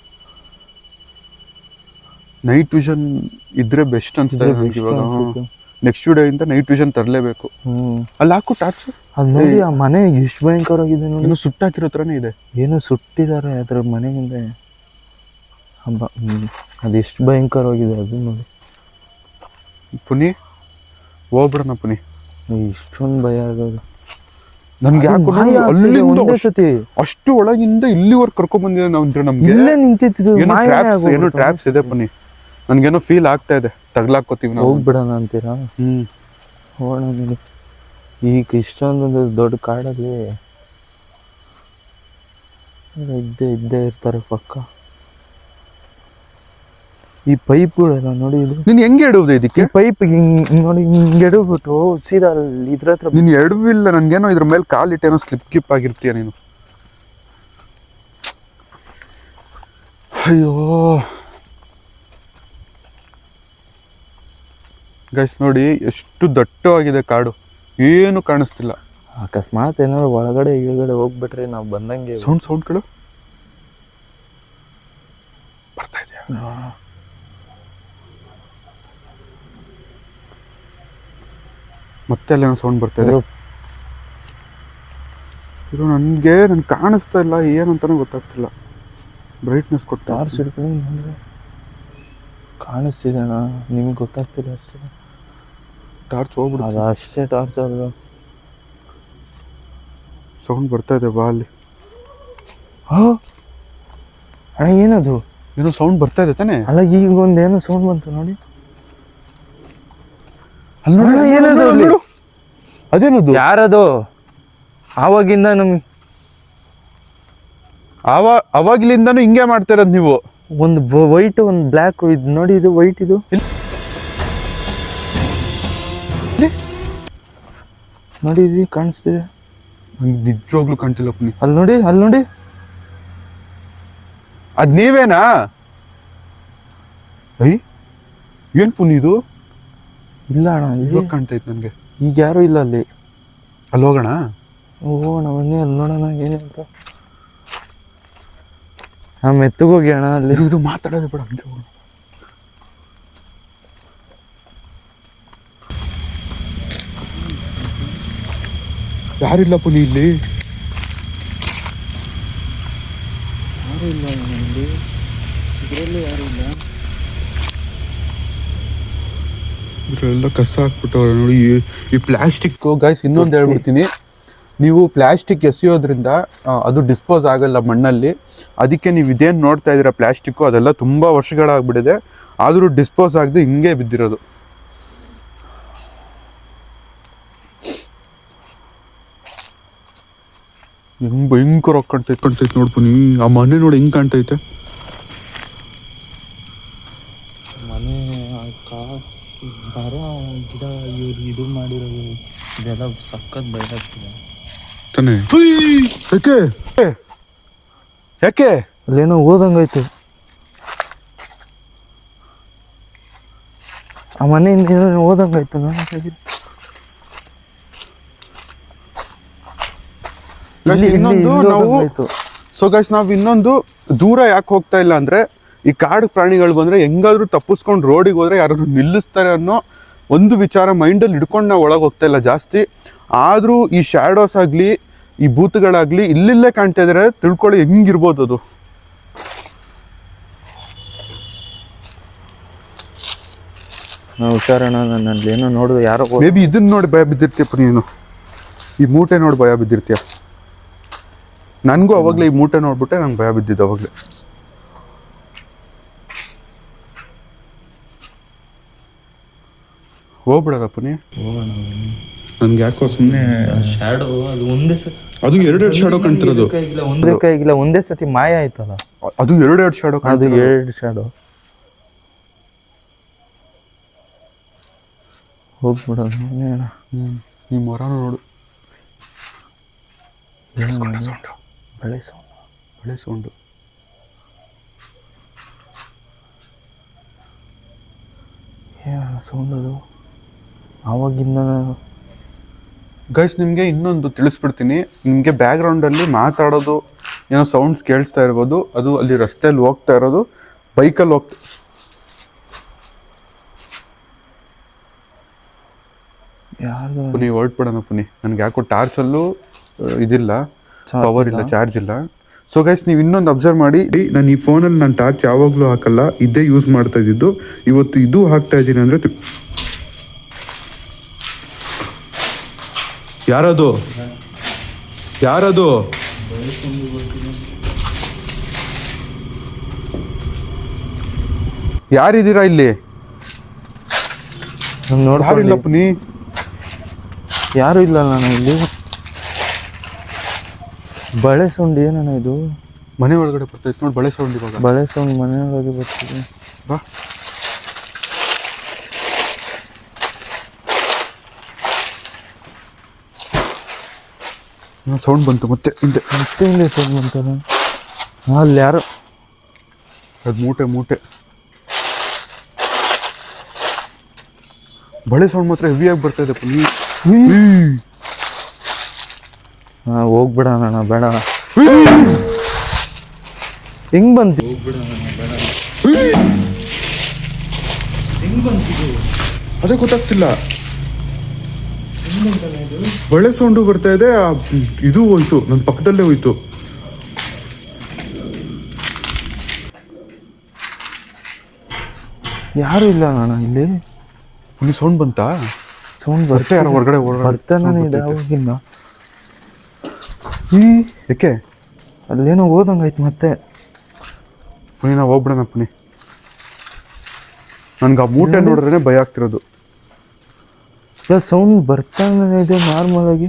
ನೈಟ್ ವಿಷನ್ ಇದ್ರೆ ಬೆಸ್ಟ್ ಅನ್ಸ್ತಾ ಇದೆ ಇವಾಗ. ನೆಕ್ಸ್ಟ್ ವಿಡಿಯೋ ಇಂದ ನೈಟ್ ವಿಷನ್ ತರಲೇಬೇಕು. ಅಲ್ಲಿ ಹಾಕು ಟಾರ್ಚ್. ಅದು ನೋಡಿ, ಆ ಮನೆ ಎಷ್ಟು ಭಯಂಕರವಾಗಿದೆ ನೋಡಿ. ಏನೋ ಸುಟ್ಟಾಕಿರೋ ಥರನೇ ಇದೆ. ಏನೋ ಸುಟ್ಟಿದ್ದಾರೆ ಅದ್ರ ಮನೆ ಮುಂದೆ. ಹಬ್ಬ, ಅದು ಎಷ್ಟು ಭಯಂಕರವಾಗಿದೆ ಅದು ನೋಡಿ. ಪುನಿ ಹೋಗ್ಬಿಡೋಣ ಪುನಿ. ಇಷ್ಟೊಂದು ಭಯ ಆಗೋದು ನನ್ಗೆ. ಯಾಕೆ ಒಂದೇ ಸತಿ ಅಷ್ಟು ಒಳಗಿಂದ ಇಲ್ಲಿವರೆಗೆ ಕರ್ಕೊಂಡ್ ಬಂದಿದೆ ನಾವು. ನಮ್ಗೆ ಇಲ್ಲೇ ನಿಂತಿತ್ತು. ಏನೋ ಟ್ರ್ಯಾಪ್ಸ್ ಇದೆ ಪುನಿ. ನನ್ಗೇನೋ ಫೀಲ್ ಆಗ್ತಾ ಇದೆ. ತಗ್ಲಾಕೋತೀವಿ ನಾವು. ಹೋಗ್ಬಿಡೋಣ ಅಂತೀರಾ? ಹೋಗೋಣ ನೋಡಿ. ಈಗ ಇಷ್ಟೊಂದೊಂದು ದೊಡ್ಡ ಕಾಡಲ್ಲಿ ಇದ್ದೇ ಇರ್ತಾರೆ ಪಕ್ಕ. ಈ ಪೈಪ್ಗಳೆಲ್ಲ ನೋಡಿ, ಇದು ನೀನ್ ಹೆಂಗೆ ಎಡುವುದು ಇದಕ್ಕೆ? ಪೈಪ್ ನೋಡಿ, ಹಿಂಗೆ ಎಡಬಿಟ್ಟು ಸೀದಾ ಇದ್ರ ಹತ್ರ. ನೀನ್ ಎಡವಿಲ್ಲ, ನನ್ಗೇನೋ ಇದ್ರ ಮೇಲೆ ಕಾಲಿಟ್ಟೇನೋ ಸ್ಲಿಪ್ ಗಿಪ್ ಆಗಿರ್ತೀಯ ನೀನು. ಅಯ್ಯೋ ಗೈಸ್, ನೋಡಿ ಎಷ್ಟು ದಟ್ಟವಾಗಿದೆ ಕಾಡು, ಏನು ಕಾಣಿಸ್ತಿಲ್ಲ. ಅಕಸ್ಮಾತ್ ಏನಾದ್ರು ಒಳಗಡೆ ಈಳಗಡೆ ಹೋಗ್ಬಿಟ್ರೆ ನಾವು ಬಂದಂಗೆ. ಸೌಂಡ್ ಕೇಳು, ಬರ್ತಾ ಇದೆಯಾ? ಮತ್ತೆ ಅಲ್ಲೇನೋ ಸೌಂಡ್ ಬರ್ತಾ ಇದೆ. ಇದು ನನ್ಗೆ ಕಾಣಿಸ್ತಾ ಇಲ್ಲ, ಏನಂತಾನೆ ಗೊತ್ತಾಗ್ತಿಲ್ಲ. ಬ್ರೈಟ್ನೆಸ್ ಕೊಟ್ಟು ಟಾರ್ಚ್ ಹಿಡ್ಕೊಂಡು ಕಾಣಿಸ್ತಿದೆ ಅಣ್ಣ, ನಿಮ್ಗೆ ಗೊತ್ತಾಗ್ತಿಲ್ಲ ಅಷ್ಟೇ. ಟಾರ್ಚ್ ಹೋಗ್ಬಿಡು. ಅದು ಅಷ್ಟೇ ಟಾರ್ಚ್ ಅಲ್ಲ. ಸೌಂಡ್ ಬರ್ತಾ ಇದೆ, ಬಾ ಅಲ್ಲಿ. ಅಣ್ಣ ಏನದು? ಏನೋ ಸೌಂಡ್ ಬರ್ತಾ ಇದೆ ತಾನೆ? ಅಲ್ಲ, ಈಗ ಒಂದೇನೋ ಸೌಂಡ್ ಬಂತು ನೋಡಿ. ಏನದು? ಅದೇನದು? ಯಾರದು? ಆವಾಗಿಂದ ನಮಗೆ ಅವಾಗ್ಲಿಂದಾನು ಹಿಂಗೆ ಮಾಡ್ತಾ ಇರೋದು ನೀವು. ಒಂದು ವೈಟ್, ಒಂದು ಬ್ಲ್ಯಾಕ್. ಇದು ನೋಡಿ, ಇದು ವೈಟ್. ಇದು ನೋಡಿ, ಇದು ಕಾಣಿಸ್ತಿದೆ. ನಂಗೆ ನಿಜವಾಗ್ಲೂ ಕಾಣ್ತಿಲ್ಲ ಪುನಿ. ಅಲ್ಲಿ ನೋಡಿ, ಅಲ್ಲಿ ನೋಡಿ. ಅದ್ ನೀವೇನಾ? ಏನ್ ಪುನಿ ಇದು? ಇಲ್ಲ ಅಣ್ಣ, ಅಲ್ಲಿ ಕಾಣ್ತೈತೆ ನನ್ಗೆ. ಈಗ ಯಾರು ಇಲ್ಲ ಅಲ್ಲಿ. ಅಲ್ಲಿ ಹೋಗೋಣ. ಹೋಗೋಣ ಬನ್ನಿ, ಅಲ್ಲಿ ನೋಡೋಣ ಏನಂತ. ನಮ್ಮ ಎತ್ತಗೋಗಿ ಅಣ್ಣ ಅಲ್ಲಿ. ಇದು ಮಾತಾಡೋದು ಬೇಡ, ಹಂಗೆ ಹೋಗೋಣ. ಯಾರಿಲ್ಲ ಪುನಿ ಇಲ್ಲಿ. ಯಾರು ಇಲ್ಲ ಇಲ್ಲಿ, ಇದರಲ್ಲಿ ಯಾರು ಇಲ್ಲ. ಇದ್ರೆಲ್ಲ ಕಸ ಹಾಕ್ಬಿಟ್ಟವ್ರೆ ನೋಡಿ. ಈ ಪ್ಲಾಸ್ಟಿಕ್ ಗೈಸ್, ಇನ್ನೊಂದು ಹೇಳ್ಬಿಡ್ತೀನಿ. ನೀವು ಪ್ಲಾಸ್ಟಿಕ್ ಎಸೆಯೋದ್ರಿಂದ ಅದು ಡಿಸ್ಪೋಸ್ ಆಗಲ್ಲ ಮಣ್ಣಲ್ಲಿ. ಅದಕ್ಕೆ ನೀವು ಇದೇನು ನೋಡ್ತಾ ಇದ್ದೀರಾ ಪ್ಲಾಸ್ಟಿಕ್ಕು, ಅದೆಲ್ಲ ತುಂಬ ವರ್ಷಗಳಾಗ್ಬಿಟ್ಟಿದೆ, ಆದರೂ ಡಿಸ್ಪೋಸ್ ಆಗದೆ ಹಿಂಗೆ ಬಿದ್ದಿರೋದು. ಹೆಂಗ್ ಭಯಂಕರ ಕಾಣ್ತೈತೆ ನೋಡ್ಪು ನೀ. ಆ ಮನೆ ನೋಡಿ ಹೆಂಗ್ ಕಾಣ್ತೈತೆ. ಇವ್ರು ಇದು ಮಾಡಿರೋದು ಇದೆಲ್ಲ ಸಖತ್ ಭಯ ಆಗ್ತಿದೆ ತಾನೆ. ಯಾಕೆ ಯಾಕೆ ಅಲ್ಲೇನೋ ಓದಂಗಾಯ್ತು ಆ ಮನೆಯಿಂದ ಏನೋ ಓದಂಗಾಯ್ತು ಇನ್ನೊಂದು ನಾವು ಸೊ ಗೈಸ್ ನಾವು ಇನ್ನೊಂದು ದೂರ ಯಾಕೆ ಹೋಗ್ತಾ ಇಲ್ಲ ಅಂದ್ರೆ ಈ ಕಾಡು ಪ್ರಾಣಿಗಳು ಬಂದ್ರೆ ಹೆಂಗಾದ್ರೂ ತಪ್ಪಿಸ್ಕೊಂಡು ರೋಡಿಗೆ ಹೋದ್ರೆ ಯಾರಾದ್ರೂ ನಿಲ್ಲಿಸ್ತಾರೆ ಅನ್ನೋ ಒಂದು ವಿಚಾರ ಮೈಂಡಲ್ಲಿ ಹಿಡ್ಕೊಂಡು ನಾವು ಒಳಗೆ ಹೋಗ್ತಾ ಇಲ್ಲ ಜಾಸ್ತಿ. ಆದ್ರೂ ಈ ಶ್ಯಾಡೋಸ್ ಆಗ್ಲಿ ಈ ಭೂತಗಳಾಗ್ಲಿ ಇಲ್ಲಿಲ್ಲೇ ಕಾಣ್ತಾ ಇದಾರೆ, ತಿಳ್ಕೊಳ್ಳಿ ಹೆಂಗಿರ್ಬೋದು ಅದು. ಹುಷಾರಣ, ನಾನು ಏನೋ ನೋಡಿದ್ರೆ ಯಾರೋ ಮೇ ಬಿ ಇದನ್ನ ನೋಡಿ ಭಯ ಬಿದ್ದಿರ್ತೀಯಪ್ಪ ನೀನು, ಈ ಮೂಟೆ ನೋಡಿ ಭಯ ಬಿದ್ದಿರ್ತೀಯ. ನನಗೂ ಅವಾಗಲೇ ಈ ಮೂಟೆ ನೋಡ್ಬಿಟ್ಟೆ ನಂಗೆ ಭಯ ಬಿದ್ದಿದ್ದು ಅವಾಗಲೇ. ಹೋಗ್ಬಿಡಪ್ಪ ನೀ, ನನ್ಗೆ ಯಾಕೋ ಸುಮ್ಮನೆ ಶ್ಯಾಡೋ ಅದು ಒಂದೇ ಸತಿ, ಅದು ಎರಡೆರಡು ಶಾಡೋ ಕಾಣ್ತಿರೋದು. ಒಂದೇ ಕೈಗಿಲ್ಲ, ಒಂದೇ ಸತಿ ಮಾಯ ಆಯ್ತಲ್ಲ, ಅದು ಎರಡೆರಡು ಶಾಡೋ, ಅದು ಎರಡು ಶಾಡೋ. ಹೋಗ್ಬಿಡೋದು ಈ ಮೊರ ನೋಡು, ಬಳೆ ಸೌಂಡು. ಏನಣ್ಣ ಸೌಂಡ್ ಅದು ಆವಾಗಿಂದ. ಗೈಸ್ ನಿಮಗೆ ಇನ್ನೊಂದು ತಿಳಿಸ್ಬಿಡ್ತೀನಿ, ನಿಮಗೆ ಬ್ಯಾಕ್ಗ್ರೌಂಡಲ್ಲಿ ಮಾತಾಡೋದು ಏನೋ ಸೌಂಡ್ಸ್ ಕೇಳಿಸ್ತಾ ಇರ್ಬೋದು, ಅದು ಅಲ್ಲಿ ರಸ್ತೆಯಲ್ಲಿ ಹೋಗ್ತಾ ಇರೋದು, ಬೈಕಲ್ಲಿ ಯಾರ್ದು ಪುನಿ ಹೊರಟ್ಬಿಡೋಣ ಪುನಿ. ನನಗೆ ಯಾಕೋ ಟಾರ್ಚಲ್ಲೂ ಇದಿಲ್ಲ, ಪವರ್ ಇಲ್ಲ, ಚಾರ್ಜ್ ಇಲ್ಲ. ಸೊ ಗೈಸ್ ನೀವು ಇನ್ನೊಂದು ಅಬ್ಸರ್ವ್ ಮಾಡಿ, ನಾನು ಈ ಫೋನಲ್ಲಿ ನಾನು ಟಾರ್ಚ್ ಯಾವಾಗಲೂ ಹಾಕಲ್ಲ, ಇದೇ ಯೂಸ್ ಮಾಡ್ತಾ ಇದ್ದಿದ್ದು. ಇವತ್ತು ಇದು ಹಾಕ್ತಾ ಇದ್ದೀನಿ ಅಂದರೆ ಯಾರದು ಯಾರಿದ್ದೀರಾ ಇಲ್ಲಿ? ನೋಡಿಲ್ಲ ಪುನಿ, ಯಾರು ಇಲ್ಲ ನಾನು ಇಲ್ಲಿ. ಬಳೆ ಸೌಂಡ್ ಏನಣ್ಣ ಇದು? ಮನೆ ಒಳಗಡೆ ಬರ್ತೈತೆ ನೋಡಿ ಬಳೆ ಸೌಂಡ್. ಇವಾಗ ಬಳೆ ಸೌಂಡ್ ಮನೆ ಒಳಗೆ ಬರ್ತಿದೆ. ಬಾ, ಸೌಂಡ್ ಬಂತು ಮತ್ತೆ ಹಿಂದೆ ಸೌಂಡ್ ಬಂತಲ್ಲ. ಅಲ್ಲಿ ಯಾರು, ಅದು ಮೂಟೆ ಬಳೆ ಸೌಂಡ್ ಮಾತ್ರ ಹೆವಿಯಾಗಿ ಬರ್ತಾ ಇದೆ ಪುನಿ. ಹೋಗ್ಬಿಡೋಣ ಬೇಡ, ಹೆಂಗ್ ಬಂತು? ಅದೇ ಗೊತ್ತಾಗ್ತಿಲ್ಲ, ಬಳೆ ಸೌಂಡು ಬರ್ತಾ ಇದೆ. ಇದು ಹೋಯ್ತು, ನನ್ನ ಪಕ್ಕದಲ್ಲೇ ಹೋಯ್ತು. ಯಾರು ಇಲ್ಲ ಅಣ್ಣ ಇಲ್ಲಿ. ಇಲ್ಲಿ ಸೌಂಡ್ ಬಂತಾ? ಸೌಂಡ್ ಬರ್ತಾ ಯಾರೋ ಹೊರಗಡೆ ಬರ್ತಾನೆ ಅವಾಗಿಂದ. ಯಾಕೆ ಅಲ್ಲೇನೋ ಓದಂಗಾಯ್ತು ಮತ್ತೆ. ಪುನಿ ನಾವು ಹೋಗ್ಬಿಡೋಣ ಪುನಿ, ನನ್ಗೆ ಆ ಮೂಟೆ ನೋಡಿದ್ರೆ ಭಯ ಆಗ್ತಿರೋದು. ಸೌಂಡ್ ಬರ್ತಾನೆ ಇದೆ ನಾರ್ಮಲ್ ಆಗಿ.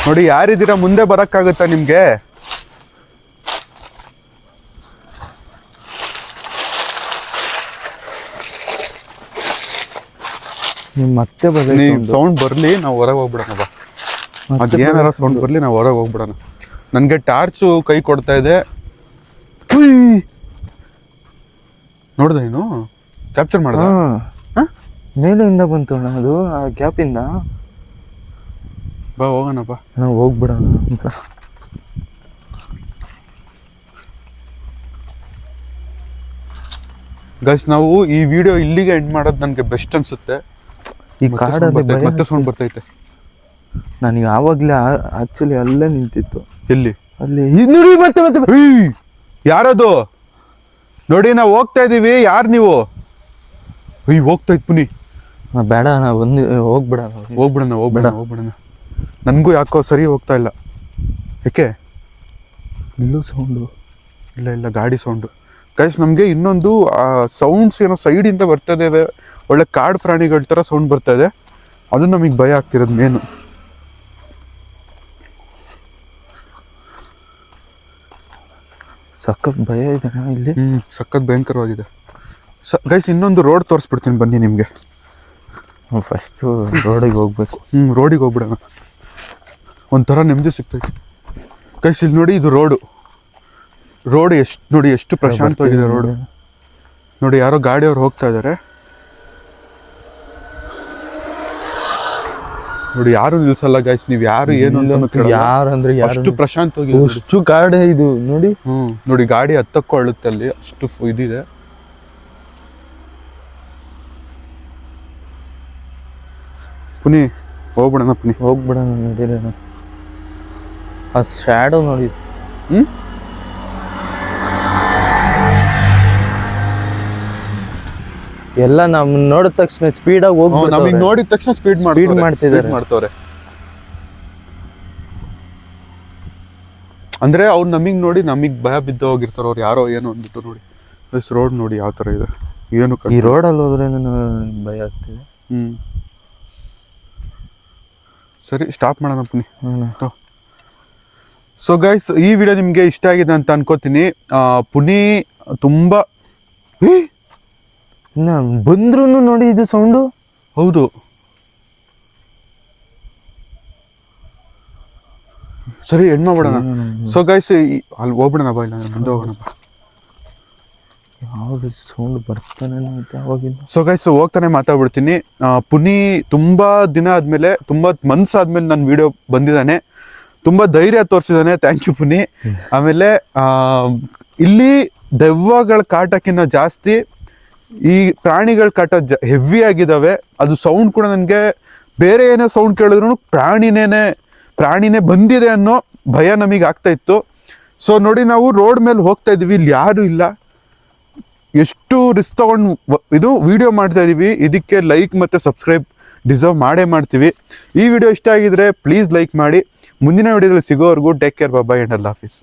ನೋಡಿ ಯಾರಿದ್ದೀರಾ, ಮುಂದೆ ಬರಕ್ಕಾಗುತ್ತಾ ನಿಮ್ಗೆ? ಮತ್ತೆ ಸೌಂಡ್ ಬರ್ಲಿ, ನಾವು ಹೊರಗೆ ಹೋಗ್ಬಿಡೋಣ ಬಾ. ಅದೇನಾರ ಸೌಂಡ್ ಬರ್ಲಿ, ನಾವು ಹೊರಗೆ ಹೋಗ್ಬಿಡೋಣ. ನನ್ಗೆ ಟಾರ್ಚು ಕೈ ಕೊಡ್ತಾ ಇದೆ. ನೋಡ್ದ ಏನು ಕ್ಯಾಪ್ಚರ್ ಮಾಡ್ದ? ಮೇಲಿಂದ ಬಂತು ಅಣ್ಣ ಅದು, ಆ ಗ್ಯಾಪಿಂದ. ಬಾ ಹೋಗೋಣ ಬಾ, ನಾವು ಹೋಗ್ಬಿಡೋಣ. ಗೈಸ್ ನಾವು ಈ ವಿಡಿಯೋ ಇಲ್ಲಿಗೆ ಎಂಡ್ ಮಾಡೋದು ನನಗೆ ಬೆಸ್ಟ್ ಅನ್ಸುತ್ತೆ. ಈ ಕಾಡಲ್ಲಿ ಮತ್ತೆ ಸೌಂಡ್ ಬರ್ತೈತೆ. ನನಗೆ ಆವಾಗಲೇ ಆಕ್ಚುಲಿ ಅಲ್ಲೇ ನಿಂತಿತ್ತು. ಎಲ್ಲಿ? ಅಲ್ಲಿ ನೋಡಿ ಮತ್ತೆ ಯಾರದು? ನೋಡಿ ನಾವು ಹೋಗ್ತಾ ಇದೀವಿ, ಯಾರು ನೀವು? ಹೋಗ್ತಾ ಇದ್ ಪುನಿ. ಬೇಡ ಅಣ್ಣ, ಹೋಗ್ಬಿಡೋಣ. ನನಗೂ ಯಾಕೋ ಸರಿ ಹೋಗ್ತಾ ಇಲ್ಲ. ಯಾಕೆ? ಇಲ್ಲೂ ಸೌಂಡು ಇಲ್ಲ ಗಾಡಿ ಸೌಂಡು. ಗೈಸ್ ನಮಗೆ ಇನ್ನೊಂದು ಸೌಂಡ್ಸ್ ಏನೋ ಸೈಡಿಂದ ಬರ್ತಾ ಇದೆ, ಒಳ್ಳೆ ಕಾಡು ಪ್ರಾಣಿಗಳ ಥರ ಸೌಂಡ್ ಬರ್ತಾ ಇದೆ. ಅದು ನಮಗೆ ಭಯ ಆಗ್ತಿರೋದು ಮೇನು. ಸಖತ್ ಭಯ ಇದೆ ಇಲ್ಲಿ. ಸಖತ್ ಭಯಂಕರವಾಗಿದೆ. ಗೈಸ್ ಇನ್ನೊಂದು ರೋಡ್ ತೋರಿಸ್ಬಿಡ್ತೀನಿ ಬನ್ನಿ ನಿಮಗೆ. ಫಸ್ಟು ರೋಡಿಗೆ ಹೋಗ್ಬೇಕು. ರೋಡಿಗೆ ಹೋಗ್ಬಿಡೋಣ, ಒಂಥರ ನೆಮ್ಮದಿ ಸಿಗ್ತೈತೆ. ಗೈಸ್ ಇಲ್ಲಿ ನೋಡಿ, ಇದು ರೋಡ್ ಎಷ್ಟು ನೋಡಿ, ಎಷ್ಟು ಪ್ರಶಾಂತವಾಗಿದೆ ರೋಡ್ ನೋಡಿ. ಯಾರೋ ಗಾಡಿಯವ್ರು ಹೋಗ್ತಾ ಇದ್ದಾರೆ ನೋಡಿ, ಯಾರು ನಿಲ್ಸಲ್ಲ ಗೈಸ್. ನೀವು ಯಾರು ಏನು ಯಾರಂದ್ರೆ ಅಷ್ಟು ಪ್ರಶಾಂತವಾಗಿ, ಅಷ್ಟು ಕಾಡೆ ಇದು ನೋಡಿ. ನೋಡಿ ಗಾಡಿ ಹತ್ತಕ್ಕೊಳ್ಳುತ್ತೆ ಅಲ್ಲಿ, ಅಷ್ಟು ಇದಿದೆ. ಪುನಿ ಹೋಗ್ಬಿಡೋಣ, ಹೋಗ್ಬಿಡೋಣ ನಡೀರೋಣ. ಆ ಶ್ಯಾಡೋ ನೋಡಿ. ಎಲ್ಲ ನಮ್ ನೋಡಿದ ತಕ್ಷಣ ಸ್ಪೀಡಾಗಿ ಹೋಗ್ಬಿಟ್ಟು ನಮಗೆ ನೋಡಿದ ತಕ್ಷಣ ಸ್ಪೀಡ್ ಮಾಡ್ತವ್ರೆ. ಅಂದ್ರೆ ಅವ್ರು ನಮಗ್ ನೋಡಿ ನಮಗ್ ಭಯ ಬಿದ್ದು ಹೋಗಿರ್ತಾರ ಅವ್ರು, ಯಾರೋ ಏನೋ ಅಂದ್ಬಿಟ್ಟು. ನೋಡಿ ರೋಡ್ ನೋಡಿ ಯಾವ ತರ ಇದೆ, ಏನು ಈ ರೋಡಲ್ಲಿ ಹೋದ್ರೆ ಭಯ ಆಗ್ತಿದೆ. ಸರಿ ಸ್ಟಾಪ್ ಮಾಡೋಣ ಪುನಿ. ಸೊ ಗೈಸ್ ಈ ವಿಡಿಯೋ ನಿಮ್ಗೆ ಇಷ್ಟ ಆಗಿದೆ ಅಂತ ಅನ್ಕೋತೀನಿ. ಪುನಿ ತುಂಬಾ ಬಂದ್ರು ನೋಡಿ ಇದು ಸೌಂಡು. ಹೌದು, ಸರಿ ಎಂಡ್ ಮಾಡ್ಬಿಡೋಣ. ಸೊ ಗೈಸ್ ಅಲ್ಲಿ ಹೋಗ್ಬಿಡೋಣ ಬಾ, ಇಲ್ಲ ಮುಂದೆ ಹೋಗೋಣ ಬಾ. ಯಾವ್ದು ಸೌಂಡ್ ಬರ್ತಾನೆ ಅವಾಗಿಂದ. ಸೊ ಗೈಸ್ ಹೋಗ್ತಾನೆ ಮಾತಾಡ್ಬಿಡ್ತೀನಿ. ಪುನಿ ತುಂಬಾ ದಿನ ಆದ್ಮೇಲೆ, ತುಂಬಾ ಮನ್ಸ್ ಆದ್ಮೇಲೆ ನನ್ನ ವಿಡಿಯೋ ಬಂದಿದ್ದಾನೆ. ತುಂಬಾ ಧೈರ್ಯ ತೋರಿಸಿದಾನೆ, ಥ್ಯಾಂಕ್ ಯು ಪುನಿ. ಆಮೇಲೆ ಇಲ್ಲಿ ದೆವ್ವಗಳ ಕಾಟಕ್ಕಿಂತ ಜಾಸ್ತಿ ಈ ಪ್ರಾಣಿಗಳ ಕಾಟ ಹೆವಿ ಆಗಿದಾವೆ. ಅದು ಸೌಂಡ್ ಕೂಡ ನನಗೆ ಬೇರೆ ಏನೇ ಸೌಂಡ್ ಕೇಳಿದ್ರು ಪ್ರಾಣಿನೇ ಬಂದಿದೆ ಅನ್ನೋ ಭಯ ನಮಗೆ ಆಗ್ತಾ ಇತ್ತು. ಸೊ ನೋಡಿ, ನಾವು ರೋಡ್ ಮೇಲೆ ಹೋಗ್ತಾ ಇದೀವಿ, ಇಲ್ಲಿ ಯಾರು ಇಲ್ಲ, ಎಷ್ಟು ರಿಸ್ಕ್ ತಗೊಂಡು ಇದು ವಿಡಿಯೋ ಮಾಡ್ತಾ ಇದೀವಿ. ಇದಕ್ಕೆ ಲೈಕ್ ಮತ್ತೆ ಸಬ್ಸ್ಕ್ರೈಬ್ ಡಿಸರ್ವ್ ಮಾಡ್ತೀವಿ. ಈ ವಿಡಿಯೋ ಇಷ್ಟ ಆಗಿದ್ರೆ ಪ್ಲೀಸ್ ಲೈಕ್ ಮಾಡಿ. ಮುಂದಿನ ವಿಡಿಯೋದಲ್ಲಿ ಸಿಗೋವರೆಗೂ ಟೇಕ್ ಕೇರ್, ಬಾಯ್ ಅಂಡ್ ಅಲ್ಲಾಹ್ ಹಾಫಿಸ್.